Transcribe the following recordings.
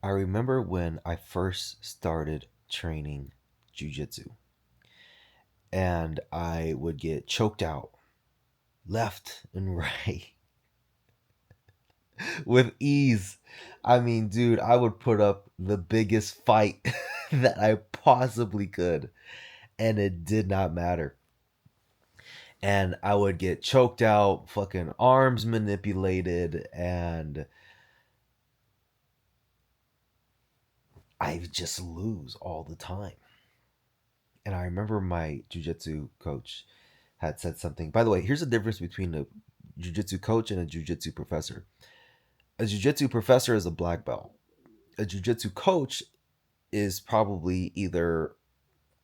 I remember when I first started training jujitsu and I would get choked out left and right with ease. I mean, dude, I would put up the biggest fight that I possibly could, and it did not matter. And I would get choked out, fucking arms manipulated, and I just lose all the time. And I remember my jujitsu coach had said something. By the way, here's the difference between a jujitsu coach and a jujitsu professor. A jujitsu professor is a black belt. A jujitsu coach is probably either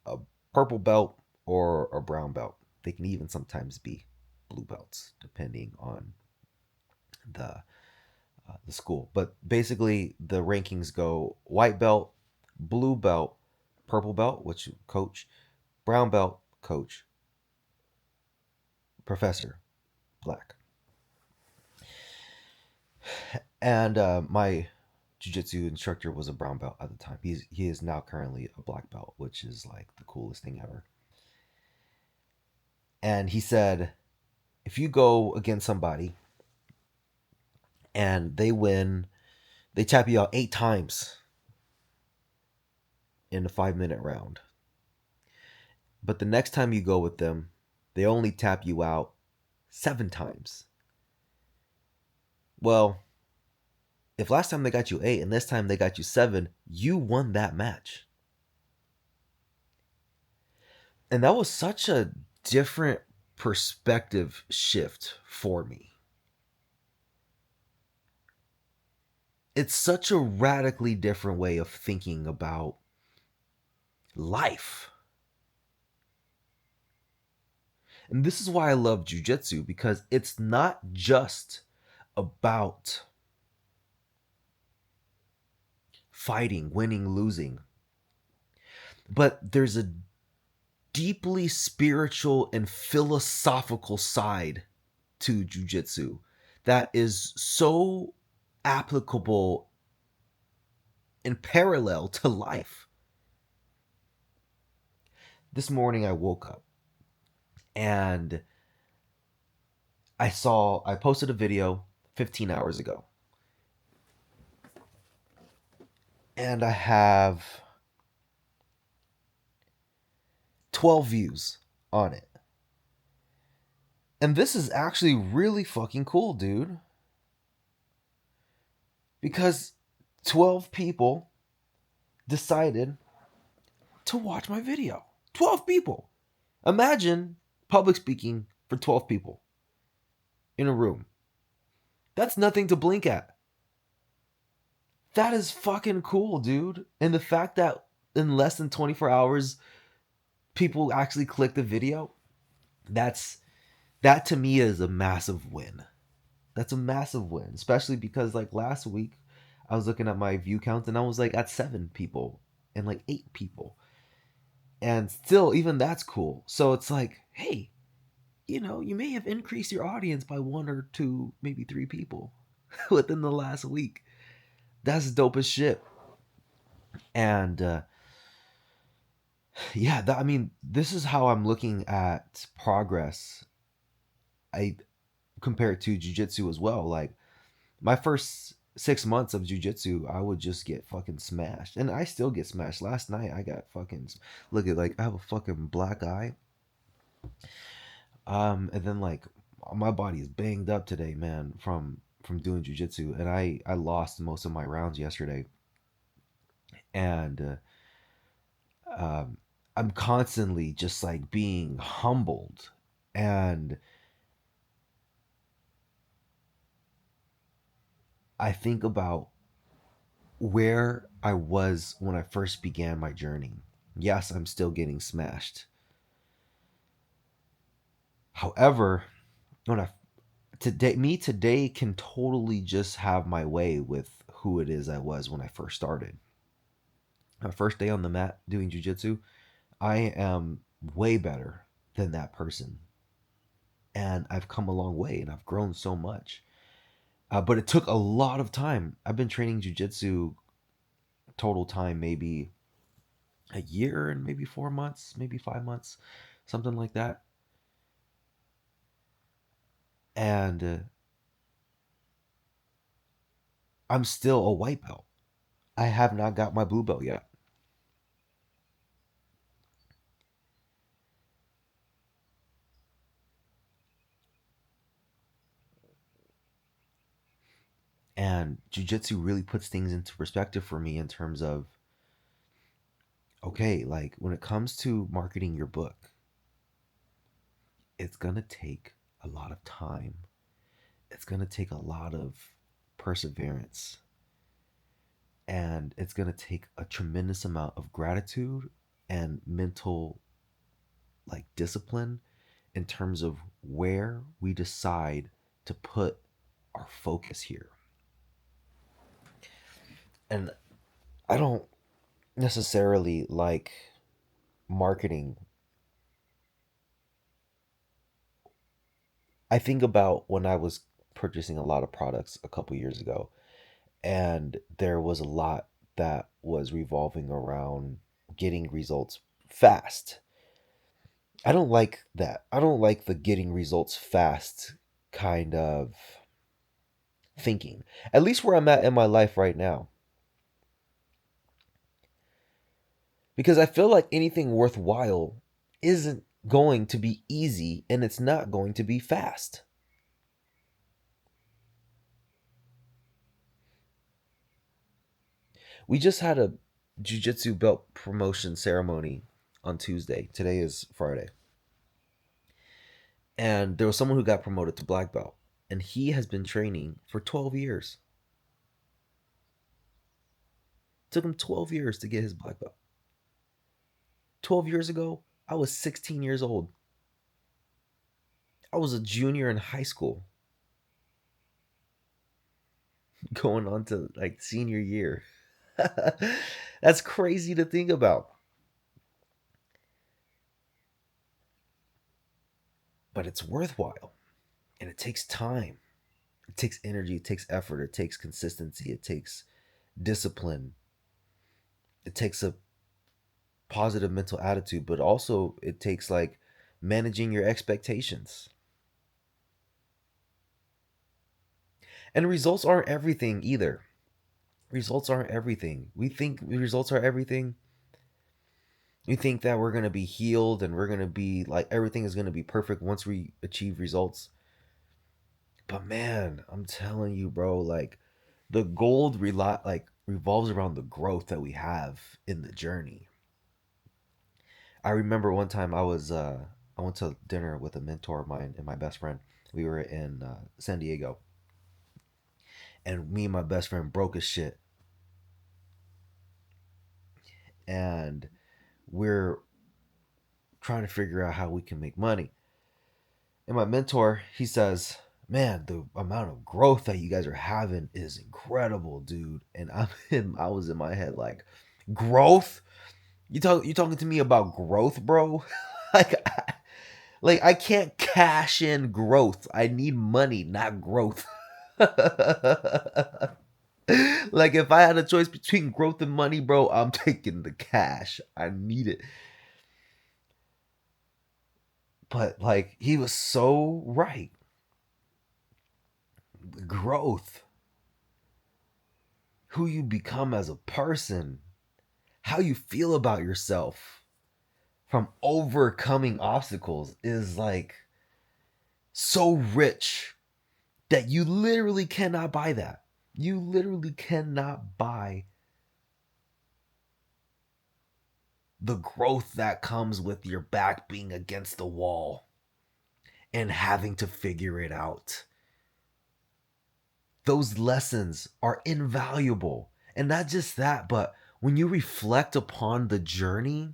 a purple belt or a brown belt. They can even sometimes be blue belts, depending on the school. But basically, the rankings go white belt, blue belt, purple belt, which coach, brown belt, coach, professor, black. And my jiu-jitsu instructor was a brown belt at the time. He is now currently a black belt, which is like the coolest thing ever. And he said, if you go against somebody and they win, they tap you out 8 times in a 5 minute round. But the next time you go with them, they only tap you out 7 times. Well, if last time they got you 8 and this time they got you 7, you won that match. And that was such a different perspective shift for me. It's such a radically different way of thinking about life. And this is why I love jujitsu, because it's not just about fighting, winning, losing, but there's a deeply spiritual and philosophical side to jujitsu that is so applicable and parallel to life. This morning I woke up and I posted a video 15 hours ago. And I have 12 views on it. And this is actually really fucking cool, dude. Because 12 people decided to watch my video. 12 people. Imagine public speaking for 12 people in a room. That's nothing to blink at. That is fucking cool, dude. And the fact that in less than 24 hours people actually click the video, that to me is a massive win. That's a massive win, especially because like last week I was looking at my view count and I was like at 7 people and like 8 people. And still even that's cool. So it's like, hey, you may have increased your audience by 1 or 2, maybe 3 people within the last week. That's dope as shit. And yeah, I mean, this is how I'm looking at progress. I compare it to jujitsu as well. Like my first 6 months of jujitsu, I would just get fucking smashed, and I still get smashed. Last night, I got fucking look at like I have a fucking black eye. And then like my body is banged up today, man, from doing jujitsu, and I lost most of my rounds yesterday, and I'm constantly just like being humbled, and I think about where I was when I first began my journey. Yes, I'm still getting smashed. However, when I today can totally just have my way with who it is I was when I first started. My first day on the mat doing jujitsu, I am way better than that person, and I've come a long way, and I've grown so much. But it took a lot of time. I've been training jujitsu total time maybe a year and maybe 4 months, maybe 5 months, something like that. And I'm still a white belt. I have not got my blue belt yet. And jujitsu really puts things into perspective for me in terms of, okay, like when it comes to marketing your book, it's going to take a lot of time. It's going to take a lot of perseverance. And it's going to take a tremendous amount of gratitude and mental like discipline in terms of where we decide to put our focus here. And I don't necessarily like marketing. I think about when I was purchasing a lot of products a couple years ago, and there was a lot that was revolving around getting results fast. I don't like that. I don't like the getting results fast kind of thinking. At least where I'm at in my life right now. Because I feel like anything worthwhile isn't going to be easy and it's not going to be fast. We just had a jiu-jitsu belt promotion ceremony on Tuesday. Today is Friday. And there was someone who got promoted to black belt and he has been training for 12 years. It took him 12 years to get his black belt. 12 years ago, I was 16 years old. I was a junior in high school, going on to like senior year. That's crazy to think about. But it's worthwhile and it takes time. It takes energy, it takes effort, it takes consistency, it takes discipline, it takes a positive mental attitude, but also it takes like managing your expectations. And results aren't everything either. Results aren't everything. We think results are everything. We think that we're going to be healed and we're going to be like everything is going to be perfect once we achieve results. But man, I'm telling you, bro, like the gold revolves around the growth that we have in the journey. I remember one time I went to dinner with a mentor of mine and my best friend. We were in San Diego, and me and my best friend broke his shit, and we're trying to figure out how we can make money. And my mentor, he says, "Man, the amount of growth that you guys are having is incredible, dude." And I was in my head like, "Growth? You talking to me about growth, bro?" like, like I can't cash in growth. I need money, not growth. Like if I had a choice between growth and money, bro, I'm taking the cash. I need it. But like he was so right. Growth, who you become as a person, how you feel about yourself from overcoming obstacles is like so rich that you literally cannot buy that. You literally cannot buy the growth that comes with your back being against the wall and having to figure it out. Those lessons are invaluable. And not just that, but when you reflect upon the journey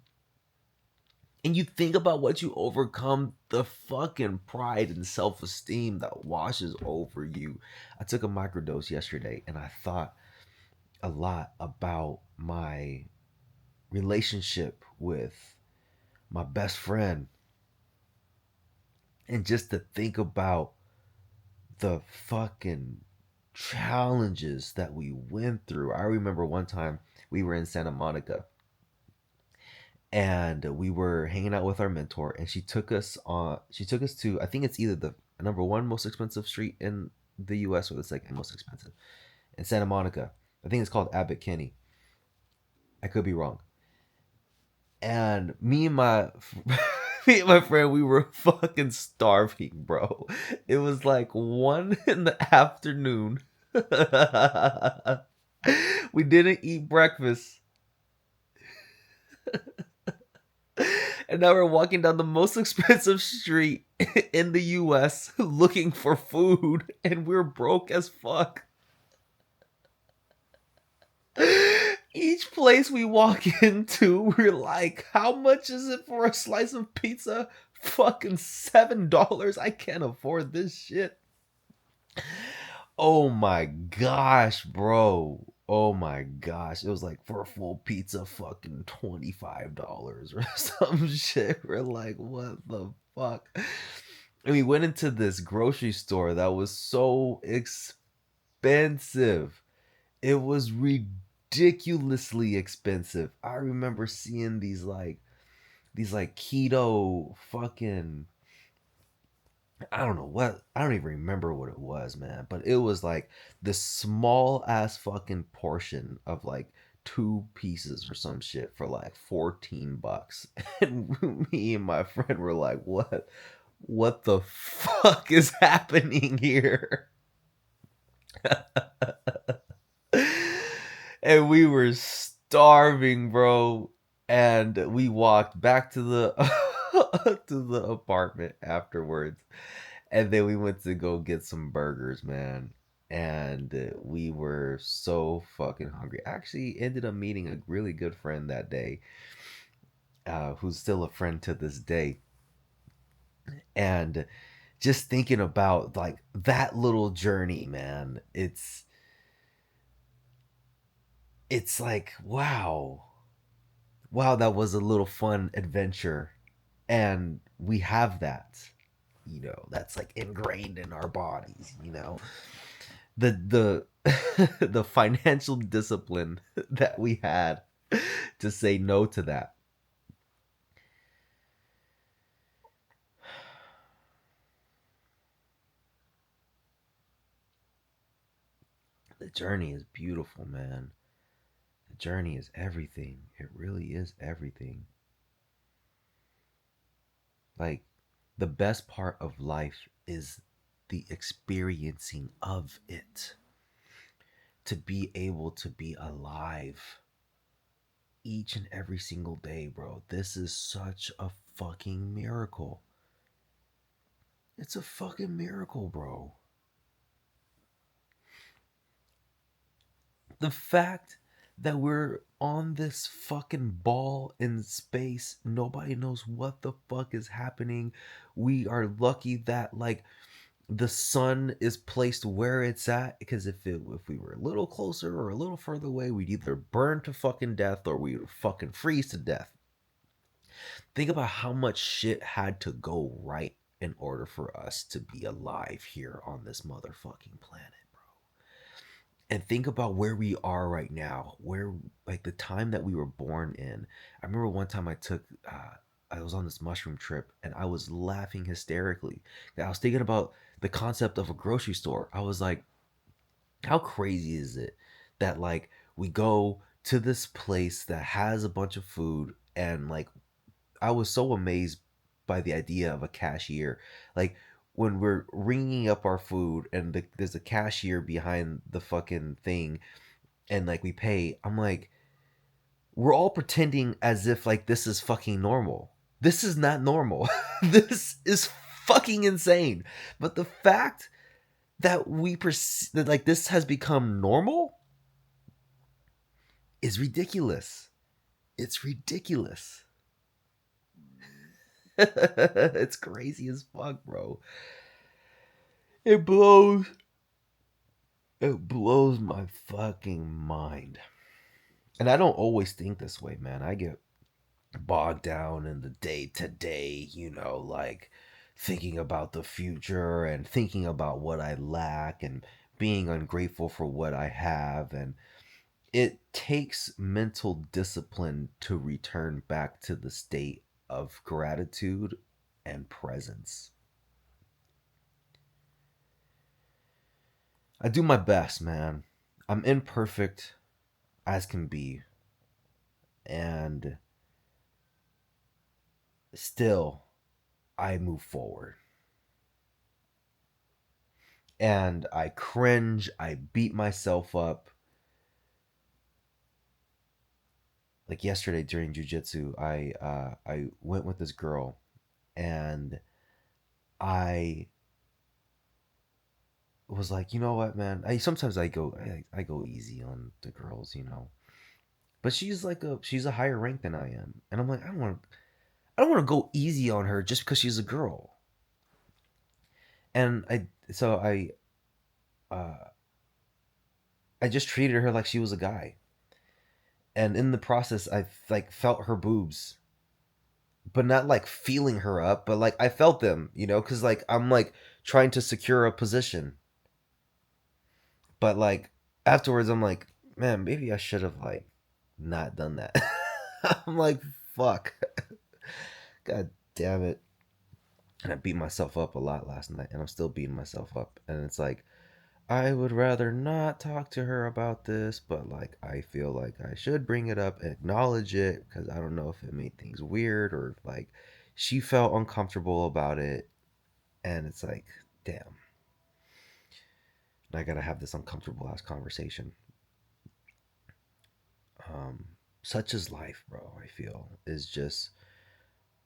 and you think about what you overcome, the fucking pride and self esteem that washes over you. I took a microdose yesterday and I thought a lot about my relationship with my best friend and just to think about the fucking challenges that we went through. I remember one time we were in Santa Monica and we were hanging out with our mentor, and she took us to, I think it's either the number one most expensive street in the US or the second most expensive in Santa Monica. I think it's called Abbot Kinney. I could be wrong. And me and my me and my friend, we were fucking starving, bro. It was like 1 in the afternoon. We didn't eat breakfast, and now we're walking down the most expensive street in the US looking for food, and we're broke as fuck. Each place we walk into, we're like, how much is it for a slice of pizza? Fucking $7. I can't afford this shit. Oh my gosh, bro. Oh my gosh. It was like for a full pizza, fucking $25 or some shit. We're like, what the fuck? And we went into this grocery store that was so expensive. It was ridiculously expensive. I remember seeing these like keto fucking, I don't know what, I don't even remember what it was, man, but it was like this small ass fucking portion of like two pieces or some shit for like $14. And me and my friend were like, what the fuck is happening here? And we were starving, bro. And we walked back to the to the apartment afterwards, and then we went to go get some burgers, man. And we were so fucking hungry. Actually, ended up meeting a really good friend that day, who's still a friend to this day. And just thinking about like that little journey, man, it's like, wow, that was a little fun adventure. And we have that, that's like ingrained in our bodies. The the financial discipline that we had to say no to that. The journey is beautiful, man. The journey is everything. It really is everything. Like, the best part of life is the experiencing of it. To be able to be alive each and every single day, bro. This is such a fucking miracle. It's a fucking miracle, bro. The fact that we're on this fucking ball in space, nobody knows what the fuck is happening. We are lucky that like the sun is placed where it's at, because if we were a little closer or a little further away, we'd either burn to fucking death or we would fucking freeze to death. Think about how much shit had to go right in order for us to be alive here on this motherfucking planet, bro. And think about where we are right now, where like the time that we were born in. I remember one time I was on this mushroom trip and I was laughing hysterically. I was thinking about the concept of a grocery store. I was like, how crazy is it that like we go to this place that has a bunch of food, and like I was so amazed by the idea of a cashier. Like when we're ringing up our food and there's a cashier behind the fucking thing, and like we pay, I'm like, we're all pretending as if like this is fucking normal. This is not normal. This is fucking insane. But the fact that that like this has become normal is ridiculous. It's ridiculous. It's crazy as fuck, bro. It blows it blows my fucking mind. And I don't always think this way, man. I get bogged down in the day to day, like thinking about the future and thinking about what I lack and being ungrateful for what I have. And it takes mental discipline to return back to the state of gratitude and presence. I do my best, man. I'm imperfect as can be, and still I move forward. And I cringe, I beat myself up. Like yesterday during jujitsu, I went with this girl, and I was like, you know what, man? I sometimes I go easy on the girls, you know. But she's a higher rank than I am, and I'm like, I don't want to go easy on her just because she's a girl. And uh, I just treated her like she was a guy, and in the process, I like felt her boobs, but not like feeling her up, but like I felt them, you know, because like I'm like trying to secure a position, but like afterwards, I'm like, man, maybe I should have like not done that. I'm like, fuck, god damn it. And I beat myself up a lot last night, and I'm still beating myself up. And it's like, I would rather not talk to her about this, but like, I feel like I should bring it up, acknowledge it, because I don't know if it made things weird or if like she felt uncomfortable about it. And it's like, damn, I gotta have this uncomfortable ass conversation. Um, Such is life, bro. I feel is just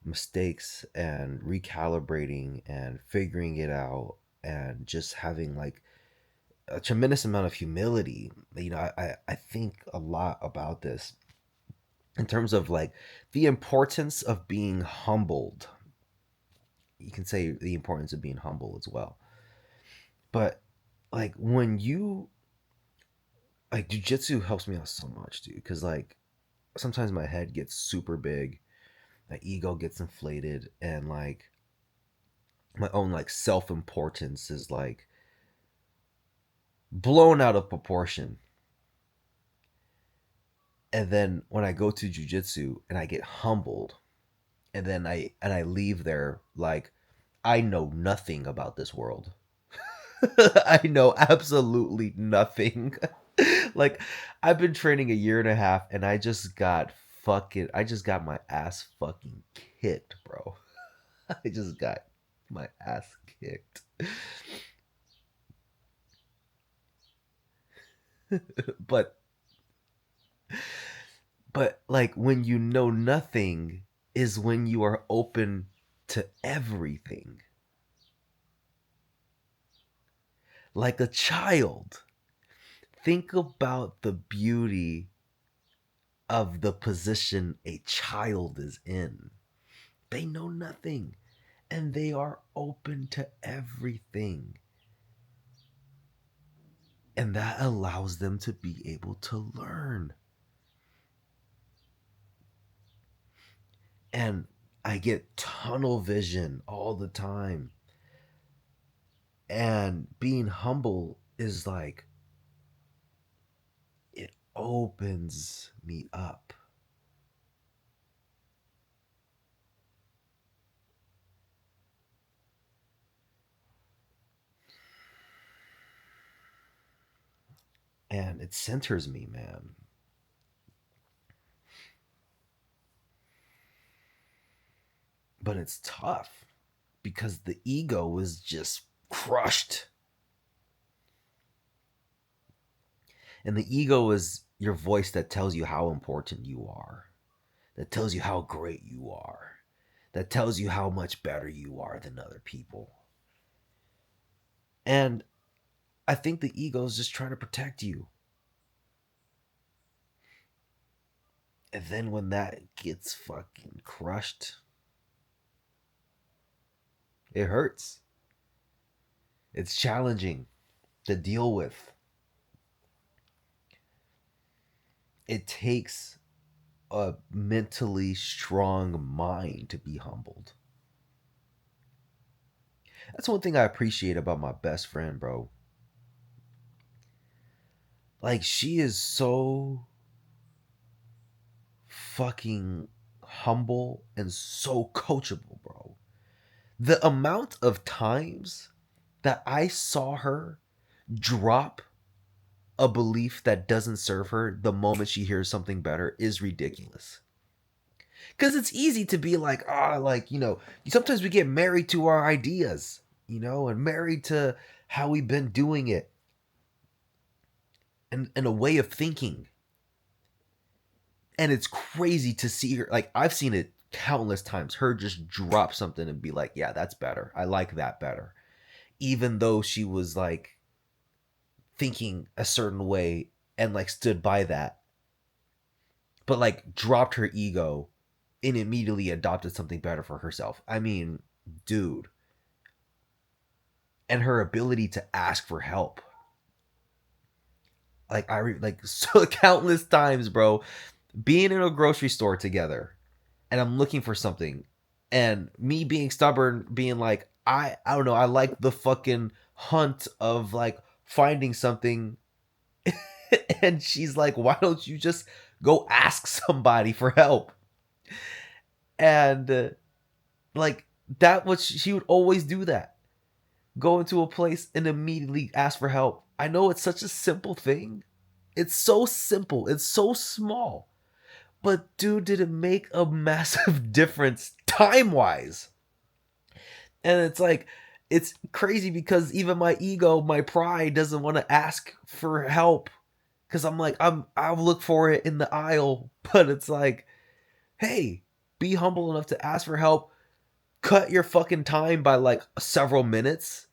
mistakes and recalibrating and figuring it out and just having like a tremendous amount of humility. You know, I think a lot about this in terms of like the importance of being humbled. You can say the importance of being humble as well. But like when you like jujitsu helps me out so much, dude, because like sometimes my head gets super big, my ego gets inflated, and like my own like self importance is like blown out of proportion. And then when I go to jujitsu and I get humbled, and then I leave there like I know nothing about this world. I know absolutely nothing. Like I've been training a year and a half, and I just got my ass fucking kicked, bro. I just got my ass kicked. but but like when you know nothing is when you are open to everything. Like a child. Think about the beauty of the position a child is in. They know nothing and they are open to everything. And that allows them to be able to learn. And I get tunnel vision all the time. And being humble is like, it opens me up. And it centers me, man. But it's tough because the ego is just crushed. And the ego is your voice that tells you how important you are, that tells you how great you are, that tells you how much better you are than other people. And I think the ego is just trying to protect you. And then when that gets fucking crushed, it hurts. It's challenging to deal with. It takes a mentally strong mind to be humbled. That's one thing I appreciate about my best friend, bro. Like, she is so fucking humble and so coachable, bro. The amount of times that I saw her drop a belief that doesn't serve her the moment she hears something better is ridiculous. Because it's easy to be like, like, sometimes we get married to our ideas, and married to how we've been doing it and a way of thinking. And it's crazy to see her. Like, I've seen it countless times, her just drop something and be like, yeah, that's better. I like that better. Even though she was like thinking a certain way and like stood by that, but like dropped her ego and immediately adopted something better for herself. I mean, dude. And her ability to ask for help. Like like so countless times, bro, being in a grocery store together and I'm looking for something and me being stubborn being like I don't know, I like the fucking hunt of like finding something and she's like, "Why don't you just go ask somebody for help?" And like that was she would always do that. Go into a place and immediately ask for help. I know it's such a simple thing. It's so simple. It's so small. But dude, did it make a massive difference time wise? And it's like, it's crazy because even my ego, my pride doesn't want to ask for help. Cause I'm like, I'll look for it in the aisle. But it's like, hey, be humble enough to ask for help. Cut your fucking time by like several minutes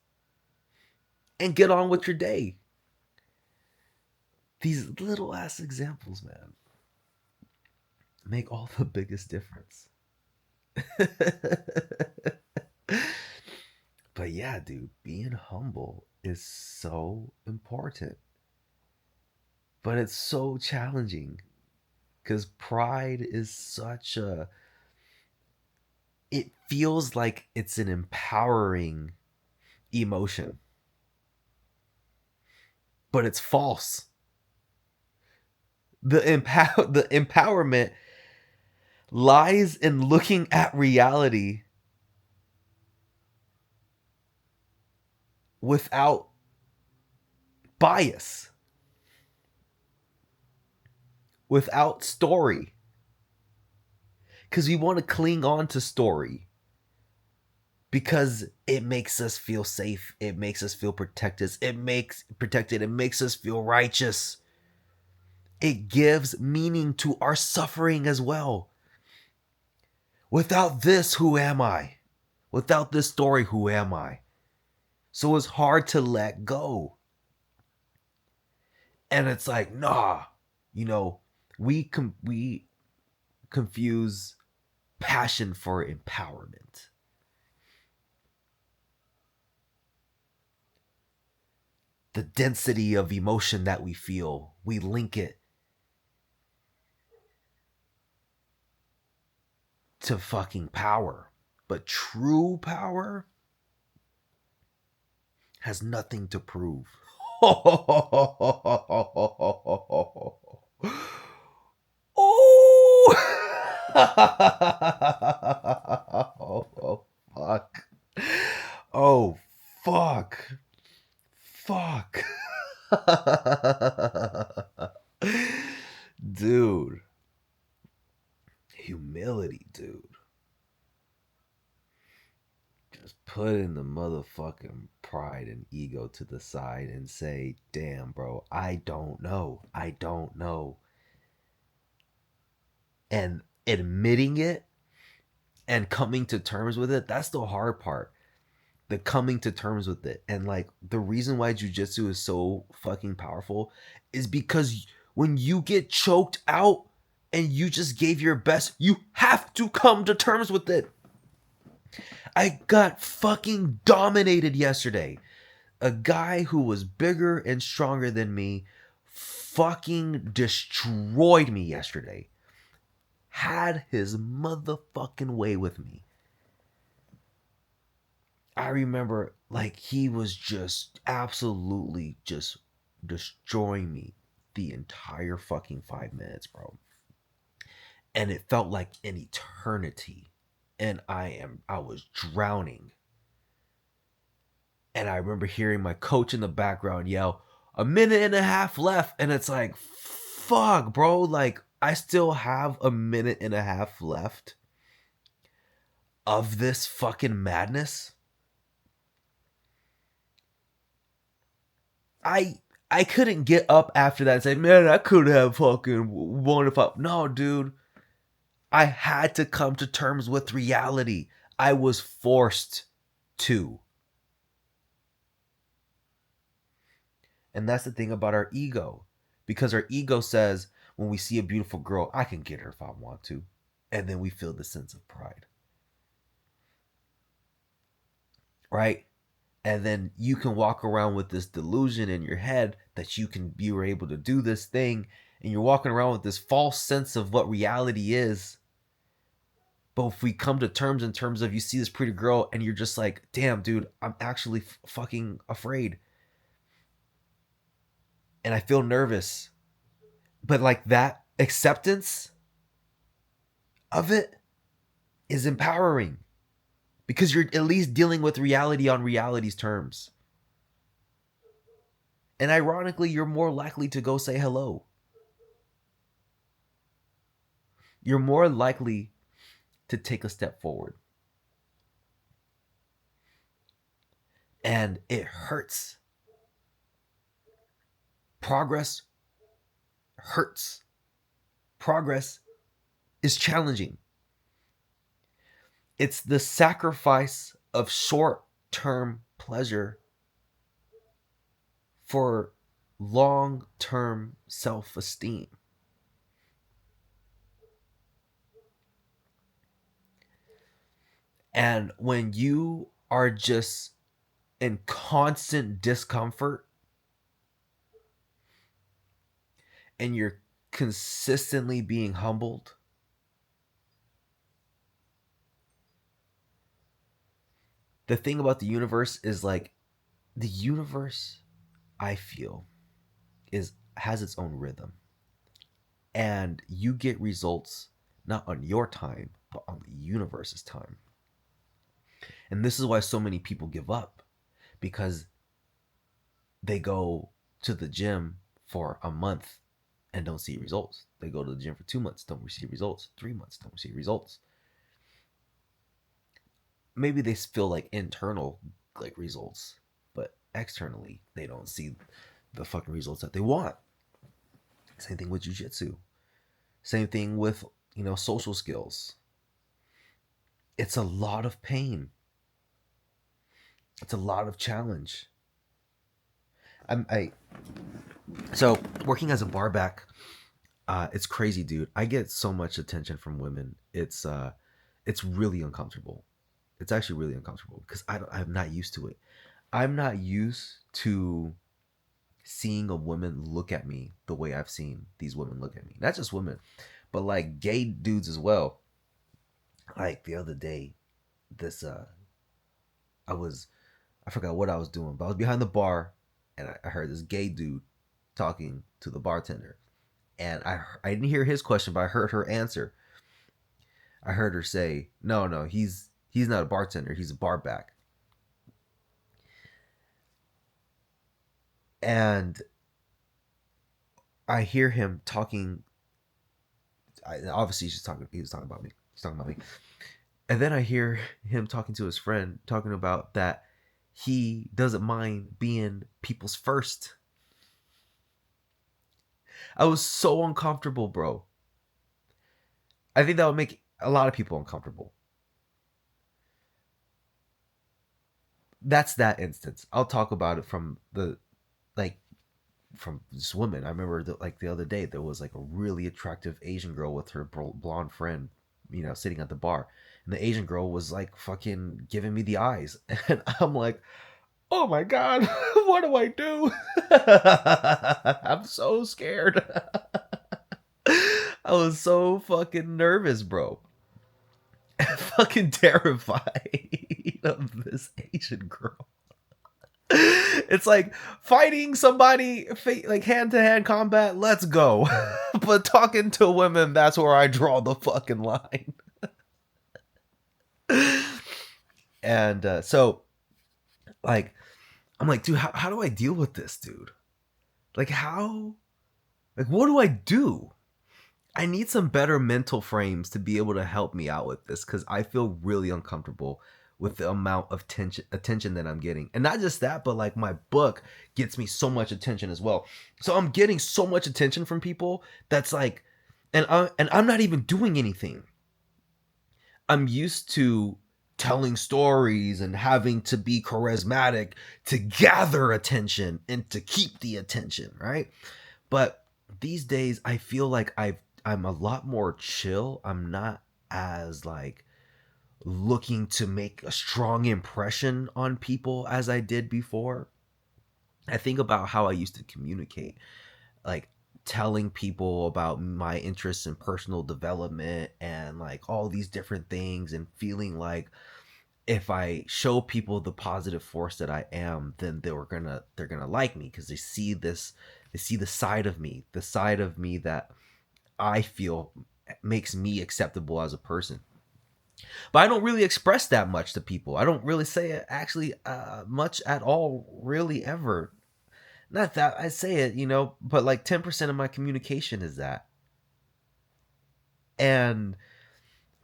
and get on with your day. These little ass examples, man, make all the biggest difference. But yeah, dude, being humble is so important. But it's so challenging because pride is such a. It feels like it's an empowering emotion, but it's false. The empowerment lies in looking at reality without bias, without story. Because we want to cling on to story because it makes us feel safe. It makes us feel protected. It makes us feel righteous. It gives meaning to our suffering as well. Without this, who am I? Without this story, who am I? So it's hard to let go. And it's like, nah, you know, we confuse passion for empowerment. The density of emotion that we feel, we link it to fucking power. But true power has nothing to prove. Oh, fuck. Oh, fuck. Fuck. Dude. Humility, dude. Just putting the motherfucking pride and ego to the side and say, damn, bro, I don't know. I don't know. And admitting it and coming to terms with it, that's the hard part. The coming to terms with it. And like the reason why jujitsu is so fucking powerful is because when you get choked out and you just gave your best, you have to come to terms with it. I got fucking dominated yesterday. A guy who was bigger and stronger than me fucking destroyed me yesterday. Had his motherfucking way with me. I remember like he was just absolutely just destroying me. the entire fucking 5 minutes, bro. And it felt like an eternity. And I was drowning. And I remember hearing my coach in the background yell, "A minute and a half left." And it's like, fuck, bro. Like, I still have a minute and a half left of this fucking madness. I couldn't get up after that and say, "Man, I could have fucking won if I." No, dude. I had to come to terms with reality. I was forced to. And that's the thing about our ego. Because our ego says, when we see a beautiful girl, I can get her if I want to. And then we feel the sense of pride. Right? And then you can walk around with this delusion in your head that you were able to do this thing. And you're walking around with this false sense of what reality is. But if we come to terms in terms of you see this pretty girl and you're just like, damn, dude, I'm actually fucking afraid. And I feel nervous. But like that acceptance of it is empowering because you're at least dealing with reality on reality's terms. And ironically, you're more likely to go say hello. You're more likely to take a step forward. And it hurts. Progress hurts. Progress is challenging. It's the sacrifice of short-term pleasure for long-term self-esteem. And when you are just in constant discomfort and you're consistently being humbled, the thing about the universe is like the universe, I feel, has its own rhythm. And you get results not on your time, but on the universe's time. And this is why so many people give up, because they go to the gym for a month and don't see results. They go to the gym for 2 months, don't receive results. 3 months, don't receive results. Maybe they feel like internal like results, but externally they don't see the fucking results that they want. Same thing with jiu-jitsu. Same thing with, social skills. It's a lot of pain. It's a lot of challenge. So working as a bar back, it's crazy, dude. I get so much attention from women. It's really uncomfortable. It's actually really uncomfortable because I'm not used to it. I'm not used to seeing a woman look at me the way I've seen these women look at me. Not just women, but like gay dudes as well. Like the other day, this I forgot what I was doing, but I was behind the bar and I heard this gay dude talking to the bartender. And I didn't hear his question, but I heard her answer. I heard her say, "No, he's not a bartender, he's a bar back." And I hear him talking. Obviously, he was talking about me. He's talking about me. And then I hear him talking to his friend, talking about that he doesn't mind being people's first. I was so uncomfortable, bro. I think that would make a lot of people uncomfortable. That's that instance. I'll talk about it from from this woman. I remember the other day there was like a really attractive Asian girl with her blonde friend, sitting at the bar, and the Asian girl was like fucking giving me the eyes, and I'm like, oh my god, what do I do? I'm so scared. I was so fucking nervous, bro. Fucking terrified of this Asian girl. It's like fighting somebody like hand to hand combat, let's go. But talking to women, that's where I draw the fucking line. And so like I'm like, dude, how do I deal with this, dude? Like how like what do I do? I need some better mental frames to be able to help me out with this because I feel really uncomfortable with the amount of attention that I'm getting. And not just that, but like my book gets me so much attention as well. So I'm getting so much attention from people that's like, and I'm not even doing anything. I'm used to telling stories and having to be charismatic to gather attention and to keep the attention, right? But these days I feel like I'm a lot more chill. I'm not as like looking to make a strong impression on people as I did before. I think about how I used to communicate, like telling people about my interests in personal development and like all these different things and feeling like if I show people the positive force that I am, then they're gonna like me because they see the side of me that I feel makes me acceptable as a person. But I don't really express that much to people. I don't really say it actually much at all, really ever. Not that I say it, but like 10% of my communication is that. And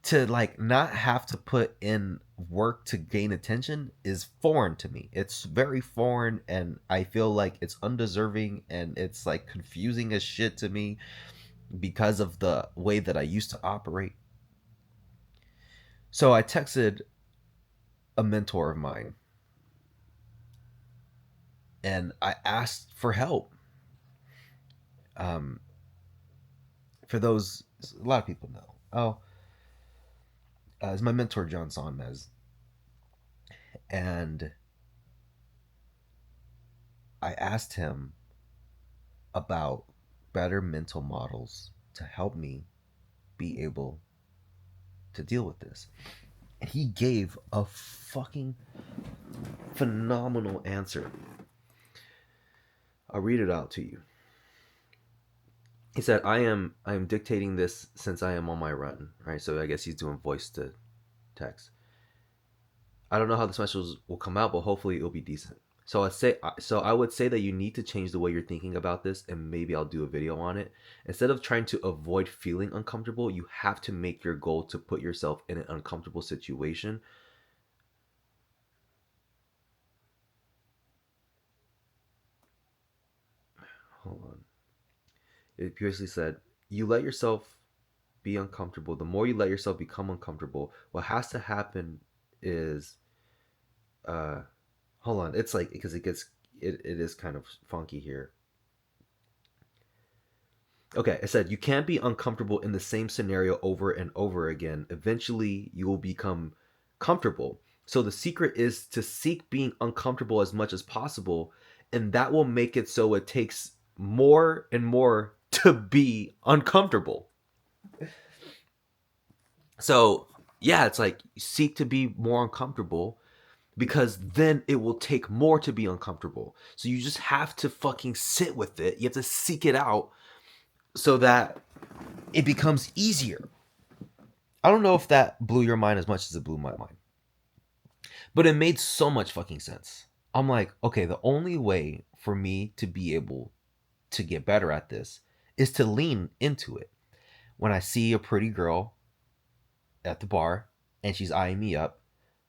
to like not have to put in work to gain attention is foreign to me. It's very foreign and I feel like it's undeserving and it's like confusing as shit to me because of the way that I used to operate. So I texted a mentor of mine and I asked for help. Um, for those, a lot of people know. Oh, it's my mentor John Sonmez, and I asked him about better mental models to help me be able to deal with this. And he gave a fucking phenomenal answer. I'll read it out to you. He said, I am dictating this since I am on my run, right? So I guess he's doing voice to text. I don't know how this message will come out, but hopefully it'll be decent. So I would say that you need to change the way you're thinking about this, and maybe I'll do a video on it. Instead of trying to avoid feeling uncomfortable, you have to make your goal to put yourself in an uncomfortable situation. Hold on. It basically said, you let yourself be uncomfortable. The more you let yourself become uncomfortable, what has to happen is uh hold on. It's like because it is kind of funky here. Okay, I said you can't be uncomfortable in the same scenario over and over again. Eventually, you will become comfortable. So the secret is to seek being uncomfortable as much as possible, and that will make it so it takes more and more to be uncomfortable. So, yeah, it's like seek to be more uncomfortable because then it will take more to be uncomfortable. So you just have to fucking sit with it. You have to seek it out so that it becomes easier. I don't know if that blew your mind as much as it blew my mind, but it made so much fucking sense. I'm like, okay, the only way for me to be able to get better at this is to lean into it. When I see a pretty girl at the bar and she's eyeing me up,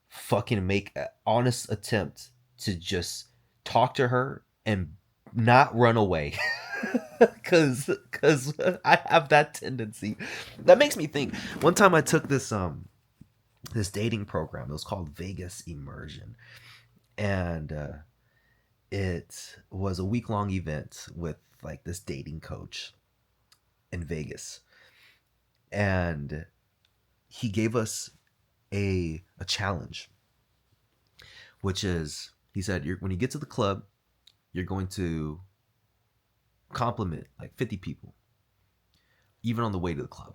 fucking make an honest attempt to just talk to her and not run away. Cause I have that tendency. That makes me think. One time I took this dating program. It was called Vegas Immersion, and it was a week long event with like this dating coach in Vegas, and he gave us a challenge, which is he said when you get to the club, you're going to compliment like 50 people, even on the way to the club.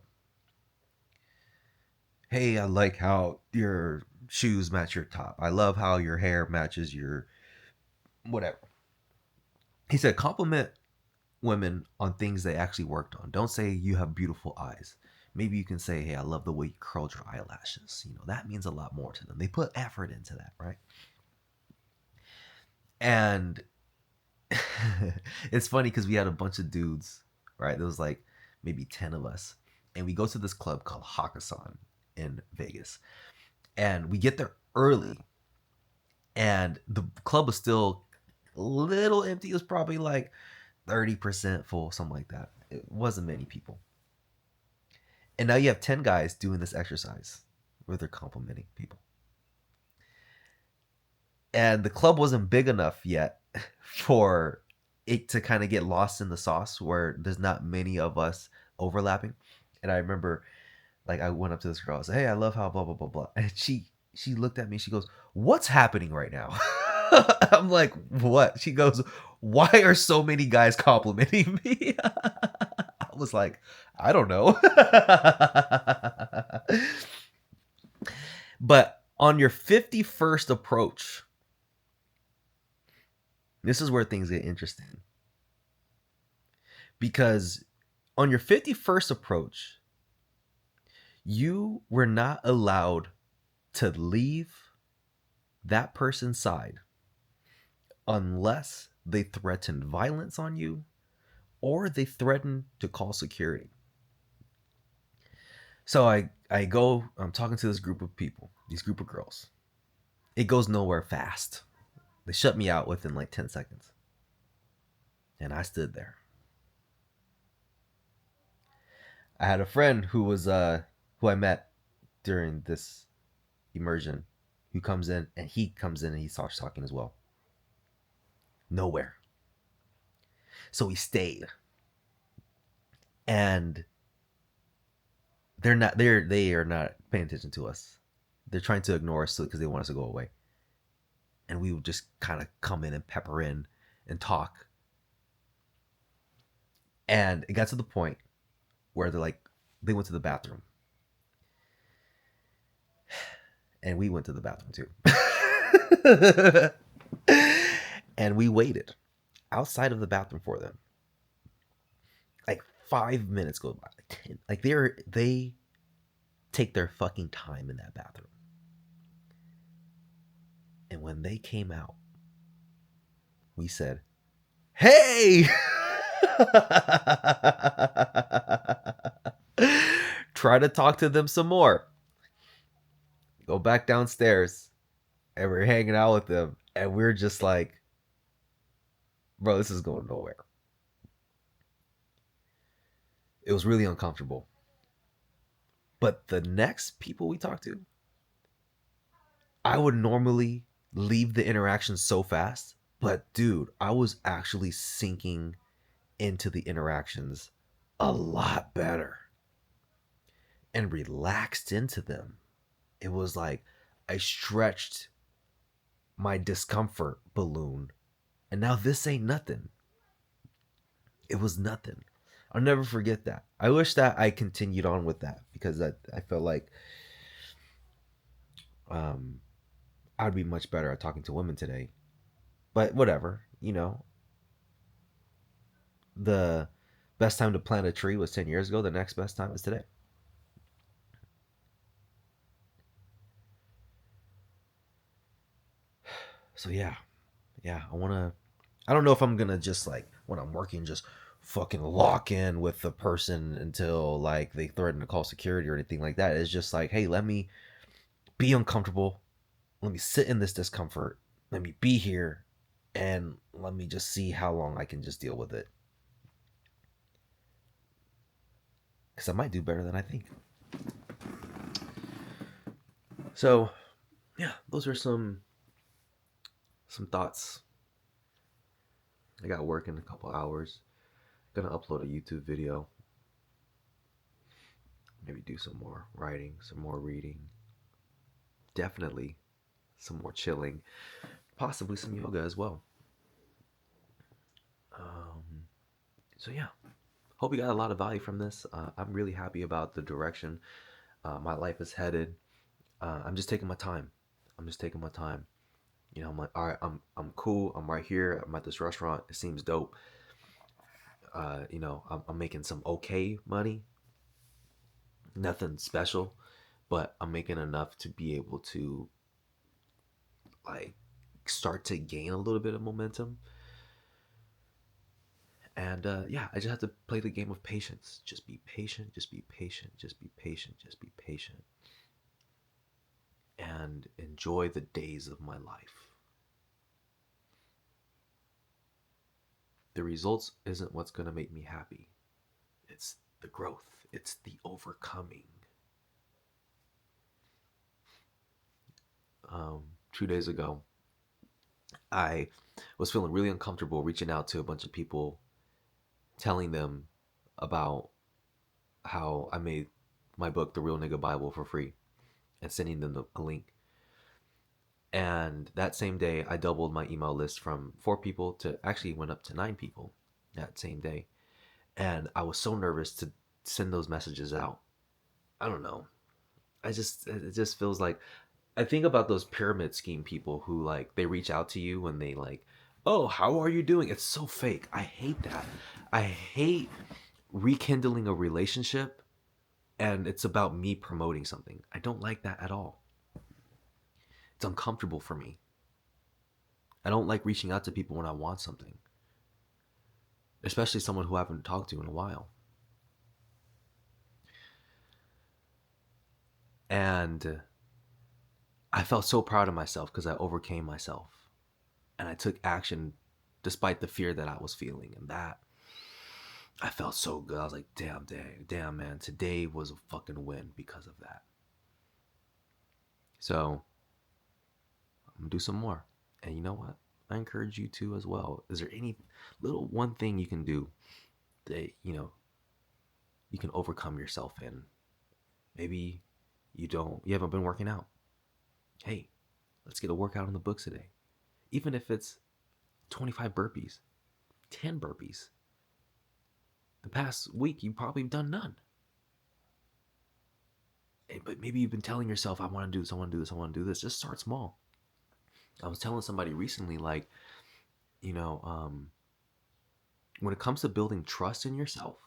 Hey, I like how your shoes match your top. I love how your hair matches your whatever. He said, compliment women on things they actually worked on. Don't say you have beautiful eyes. Maybe you can say, hey, I love the way you curled your eyelashes. That means a lot more to them. They put effort into that, right? And it's funny because we had a bunch of dudes, right? There was like maybe 10 of us. And we go to this club called Hakkasan in Vegas. And we get there early. And the club was still a little empty. It was probably like 30% full, something like that. It wasn't many people. And now you have 10 guys doing this exercise where they're complimenting people. And the club wasn't big enough yet for it to kind of get lost in the sauce where there's not many of us overlapping. And I remember, like, I went up to this girl. I said, hey, I love how blah blah blah blah. And she looked at me. She goes, what's happening right now? I'm like, what? She goes, why are so many guys complimenting me? I was like, I don't know. But on your 51st approach, this is where things get interesting. Because on your 51st approach, you were not allowed to leave that person's side unless they threatened violence on you or they threatened to call security. So I'm talking to this group of people, these group of girls. It goes nowhere fast. They shut me out within like 10 seconds. And I stood there. I had a friend who I met during this immersion who comes in and he starts talking as well. Nowhere. So he stayed. And they are not paying attention to us. They're trying to ignore us because they want us to go away. And we would just kind of come in and pepper in and talk. And it got to the point where they went to the bathroom. And we went to the bathroom too. And we waited outside of the bathroom for them. Like 5 minutes go by, like 10. Like they take their fucking time in that bathroom. And when they came out, we said, hey! Try to talk to them some more. Go back downstairs. And we're hanging out with them. And we're just like, bro, this is going nowhere. It was really uncomfortable. But the next people we talked to, I would normally leave the interaction so fast. But dude, I was actually sinking into the interactions a lot better and relaxed into them. It was like I stretched my discomfort balloon, and now this ain't nothing. It was nothing. I'll never forget that. I wish that I continued on with that because I felt like um, I'd be much better at talking to women today. But whatever, the best time to plant a tree was 10 years ago. The next best time is today. So yeah, I don't know if I'm gonna just like when I'm working just fucking lock in with the person until like they threaten to call security or anything like that. It's just like, hey, let me be uncomfortable. Let me sit in this discomfort. Let me be here and let me just see how long I can just deal with it. Because I might do better than I think. So, yeah, those are some thoughts. I got work in a couple hours. Gonna upload a YouTube video. Maybe do some more writing, some more reading. Definitely some more chilling. Possibly some yoga as well. So yeah, hope you got a lot of value from this. I'm really happy about the direction my life is headed. I'm just taking my time. I'm like, all right, I'm cool. I'm right here. I'm at this restaurant. It seems dope. I'm making some okay money, nothing special, but I'm making enough to be able to like start to gain a little bit of momentum. And yeah, I just have to play the game of patience. Just be patient. Just be patient. Just be patient. Just be patient. And enjoy the days of my life. The results isn't what's going to make me happy. It's the growth. It's the overcoming. 2 days ago, I was feeling really uncomfortable reaching out to a bunch of people, telling them about how I made my book, The Real Nigga Bible, for free and sending them a link. And that same day, I doubled my email list from 4 people to actually went up to 9 people that same day. And I was so nervous to send those messages out. I don't know. It just feels like I think about those pyramid scheme people who like they reach out to you when they like, oh, how are you doing? It's so fake. I hate that. I hate rekindling a relationship and it's about me promoting something. I don't like that at all. It's uncomfortable for me. I don't like reaching out to people when I want something, especially someone who I haven't talked to in a while. And I felt so proud of myself because I overcame myself and I took action despite the fear that I was feeling. And that I felt so good. I was like, damn, man, today was a fucking win because of that. So I'm gonna do some more. And you know what? I encourage you to as well. Is there any little one thing you can do that, you can overcome yourself in? Maybe you haven't been working out. Hey, let's get a workout in the books today. Even if it's 25 burpees, 10 burpees. The past week, you've probably done none. But maybe you've been telling yourself, I want to do this, I want to do this, I want to do this. Just start small. I was telling somebody recently, like, you know, um, when it comes to building trust in yourself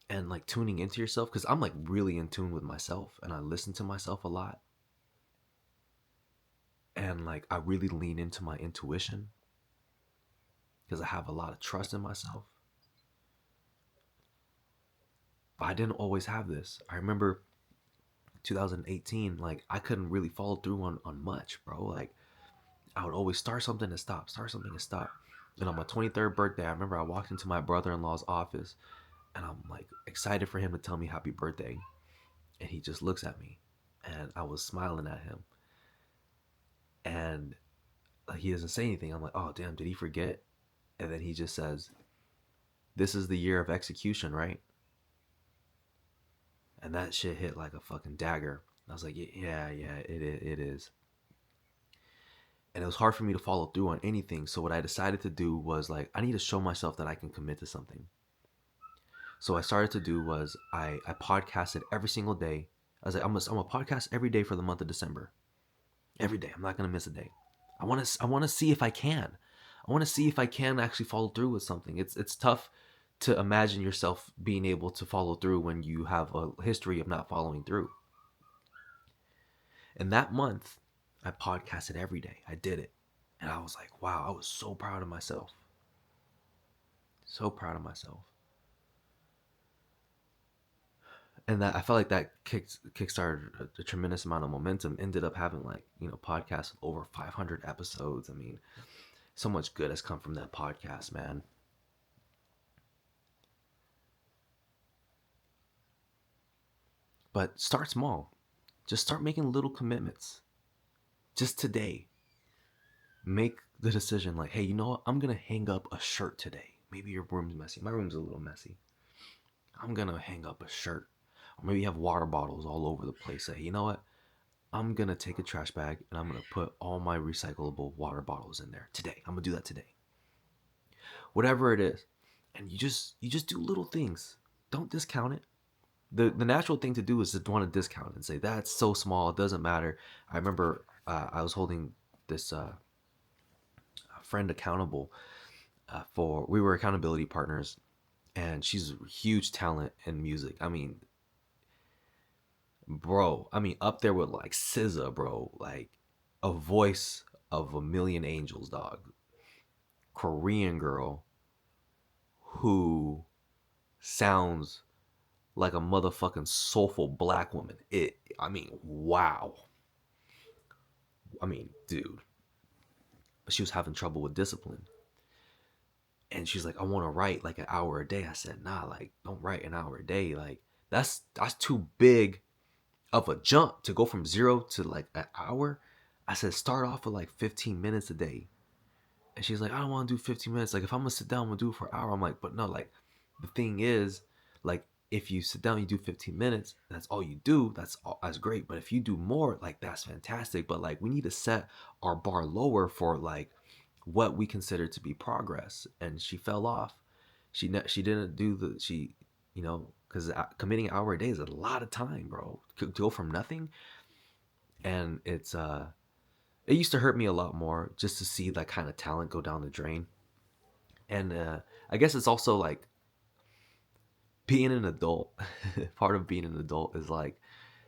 and like tuning into yourself, because I'm like really in tune with myself and I listen to myself a lot. And like, I really lean into my intuition because I have a lot of trust in myself. But I didn't always have this. I remember 2018, like, I couldn't really follow through on much, bro. Like, I would always start something and stop, start something and stop. And on my 23rd birthday, I remember I walked into my brother-in-law's office and I'm like excited for him to tell me happy birthday. And he just looks at me and I was smiling at him. And like, he doesn't say anything. I'm like, oh, damn, did he forget? And then he just says, this is the year of execution, right? And that shit hit like a fucking dagger. I was like, yeah, it is. And it was hard for me to follow through on anything. So what I decided to do was like, I need to show myself that I can commit to something. So what I started to do was I podcasted every single day. I was like, I'm a podcast every day for the month of December. Every day. I'm not gonna miss a day. I want to see if I can. I want to see if I can actually follow through with something. It's tough to imagine yourself being able to follow through when you have a history of not following through. And that month, I podcasted every day. I did it. And I was like, wow, I was so proud of myself. So proud of myself. And that I felt like that kickstarted a tremendous amount of momentum. Ended up having like, podcasts with over 500 episodes. I mean, so much good has come from that podcast, man. But start small. Just start making little commitments. Just today, make the decision like, hey, you know what? I'm going to hang up a shirt today. Maybe your room's messy. My room's a little messy. I'm going to hang up a shirt. Or maybe you have water bottles all over the place. Say, you know what? I'm going to take a trash bag and I'm going to put all my recyclable water bottles in there today. I'm going to do that today. Whatever it is. And you just do little things. Don't discount it. The natural thing to do is to want to discount and say that's so small, it doesn't matter. I remember I was holding this friend accountable for we were accountability partners, and she's a huge talent in music. I mean, bro, I mean up there with like SZA, bro, like a voice of a million angels, dog. Korean girl who sounds like a motherfucking soulful black woman. I mean, wow. I mean, dude, she was having trouble with discipline. And she's like, I want to write like an hour a day. I said, nah, like, don't write an hour a day. Like, that's too big of a jump to go from zero to like an hour. I said, start off with like 15 minutes a day. And she's like, I don't want to do 15 minutes. Like, if I'm gonna sit down, I'm gonna do it for an hour. I'm like, but no, like, the thing is, like, if you sit down, you do 15 minutes, that's all you do. That's great. But if you do more, like, that's fantastic. But like, we need to set our bar lower for like what we consider to be progress. And she fell off. She didn't do the you know, because committing an hour a day is a lot of time, bro. To go from nothing, and it used to hurt me a lot more just to see that kind of talent go down the drain. And I guess it's also like being an adult. Part of being an adult is like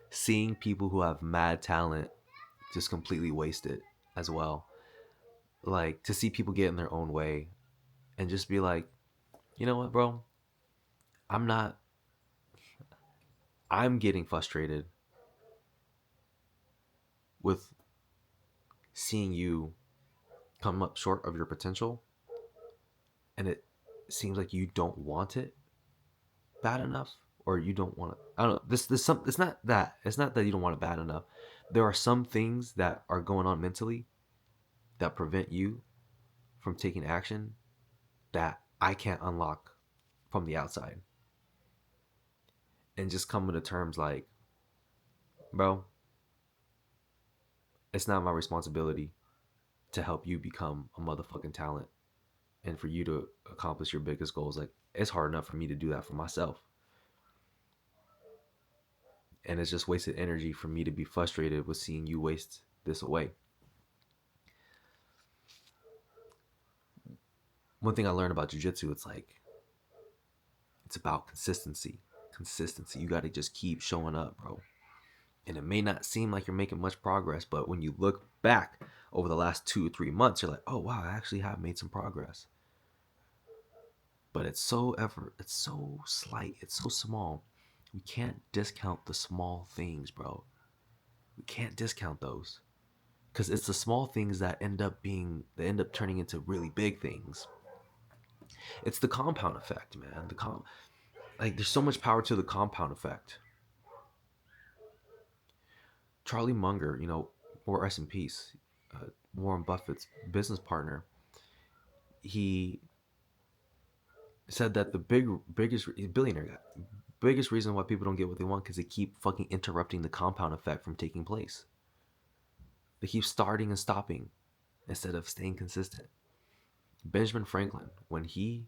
seeing people who have mad talent just completely waste it as well. Like to see people get in their own way and just be like, you know what, bro? I'm not. I'm getting frustrated with seeing you come up short of your potential, and it seems like you don't want it bad enough, or you don't want to. I don't know. This some. It's not that. It's not that you don't want it bad enough. There are some things that are going on mentally that prevent you from taking action that I can't unlock from the outside, and just coming to terms like, bro, it's not my responsibility to help you become a motherfucking talent and for you to accomplish your biggest goals. Like it's hard enough for me to do that for myself, and it's just wasted energy for me to be frustrated with seeing you waste this away. One thing I learned about jujitsu, it's like it's about consistency. Consistency. You got to just keep showing up, bro. And it may not seem like you're making much progress, but when you look back over the last 2 or 3 months, you're like, oh wow, I actually have made some progress. But it's so slight, it's so small. We can't discount the small things, bro. We can't discount those because it's the small things that end up turning into really big things. It's the compound effect, man. Like there's so much power to the compound effect. Charlie Munger, you know, more rest in peace, Warren Buffett's business partner, he said that the biggest billionaire guy, biggest reason why people don't get what they want because they keep fucking interrupting the compound effect from taking place. They keep starting and stopping instead of staying consistent. Benjamin Franklin, when he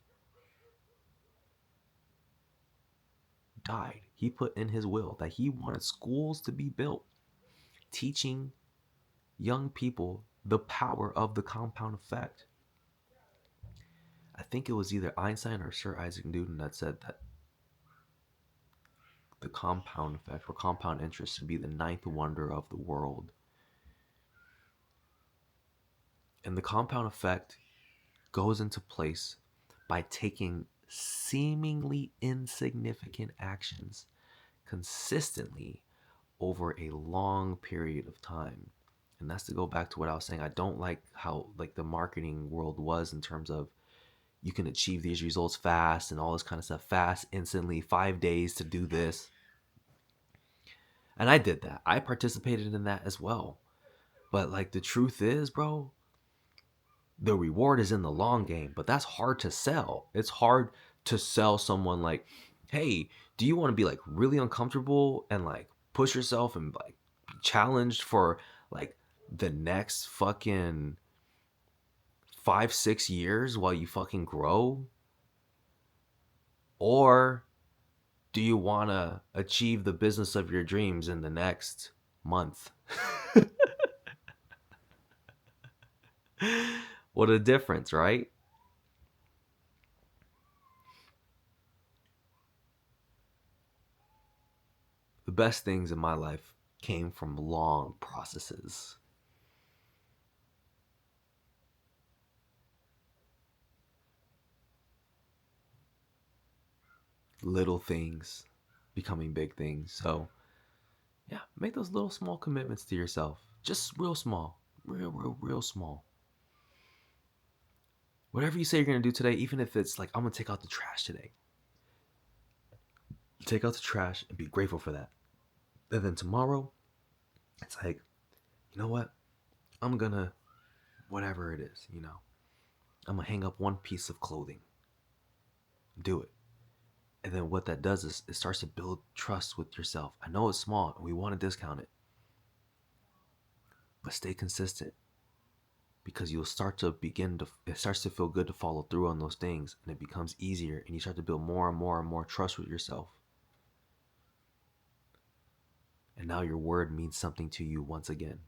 died, he put in his will that he wanted schools to be built teaching young people the power of the compound effect. I think it was either Einstein or Sir Isaac Newton that said that the compound effect or compound interest should be the ninth wonder of the world. And the compound effect goes into place by taking seemingly insignificant actions consistently over a long period of time. And that's to go back to what I was saying. I don't like how like the marketing world was in terms of you can achieve these results fast and all this kind of stuff fast, instantly, 5 days to do this. And I did that. I participated in that as well. But like the truth is, bro, the reward is in the long game, but that's hard to sell. It's hard to sell someone like, hey, do you want to be like really uncomfortable and like push yourself and like be challenged for like the next fucking 5, 6 years while you fucking grow? Or do you want to achieve the business of your dreams in the next month? What a difference, right? The best things in my life came from long processes. Little things becoming big things. So, yeah, make those little small commitments to yourself. Just real small. Real small. Whatever you say you're going to do today, even if it's like, I'm going to take out the trash today. Take out the trash and be grateful for that. And then tomorrow, it's like, you know what? I'm going to, whatever it is, I'm going to hang up one piece of clothing. Do it. And then what that does is it starts to build trust with yourself. I know it's small and we want to discount it, but stay consistent because you'll start to it starts to feel good to follow through on those things and it becomes easier and you start to build more and more and more trust with yourself. And now your word means something to you once again.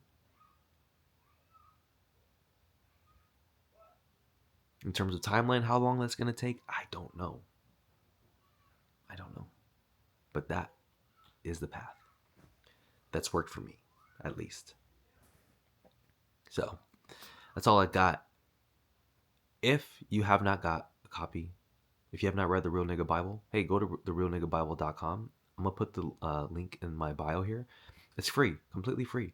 In terms of timeline, how long that's going to take, I don't know. I don't know. But that is the path that's worked for me, at least. So that's all I got. If you have not got a copy, if you have not read the Real Nigga Bible, hey, go to therealniggabible.com. I'm going to put the link in my bio here. It's free, completely free.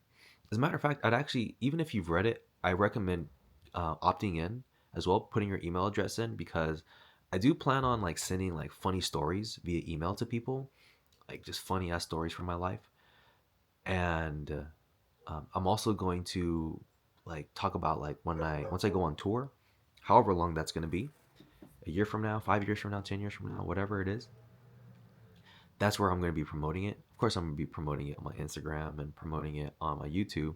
As a matter of fact, I'd actually, even if you've read it, I recommend opting in as well, putting your email address in because I do plan on like sending like funny stories via email to people, like just funny ass stories from my life. And I'm also going to like talk about like once I go on tour, however long that's going to be, a year from now, 5 years from now, 10 years from now, whatever it is. That's where I'm going to be promoting it. Of course, I'm going to be promoting it on my Instagram and promoting it on my YouTube.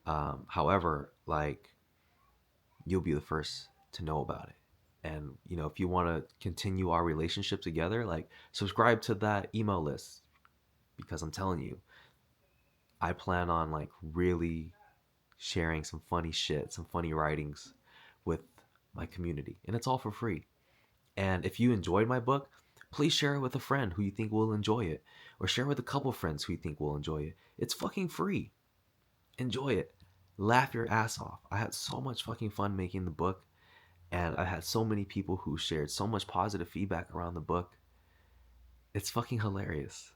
However, like you'll be the first to know about it. And if you want to continue our relationship together, like subscribe to that email list because I'm telling you, I plan on like really sharing some funny shit, some funny writings with my community, and it's all for free. And if you enjoyed my book, please share it with a friend who you think will enjoy it, or share it with a couple friends who you think will enjoy it. It's fucking free. Enjoy it. Laugh your ass off. I had so much fucking fun making the book, and I had so many people who shared so much positive feedback around the book. It's fucking hilarious.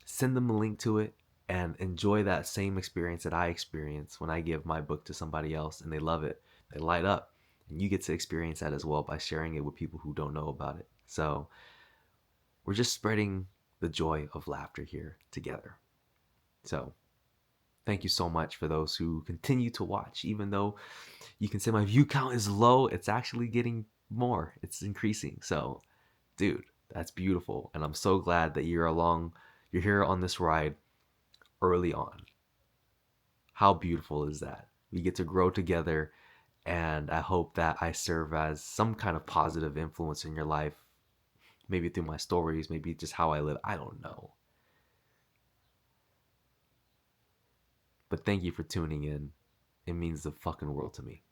Send them a link to it and enjoy that same experience that I experience when I give my book to somebody else and they love it. They light up. And you get to experience that as well by sharing it with people who don't know about it. So we're just spreading the joy of laughter here together. So thank you so much for those who continue to watch. Even though you can say my view count is low, it's actually getting more. It's increasing. So, dude, that's beautiful. And I'm so glad that you're here on this ride early on. How beautiful is that? We get to grow together, and I hope that I serve as some kind of positive influence in your life, maybe through my stories, maybe just how I live. I don't know. But thank you for tuning in. It means the fucking world to me.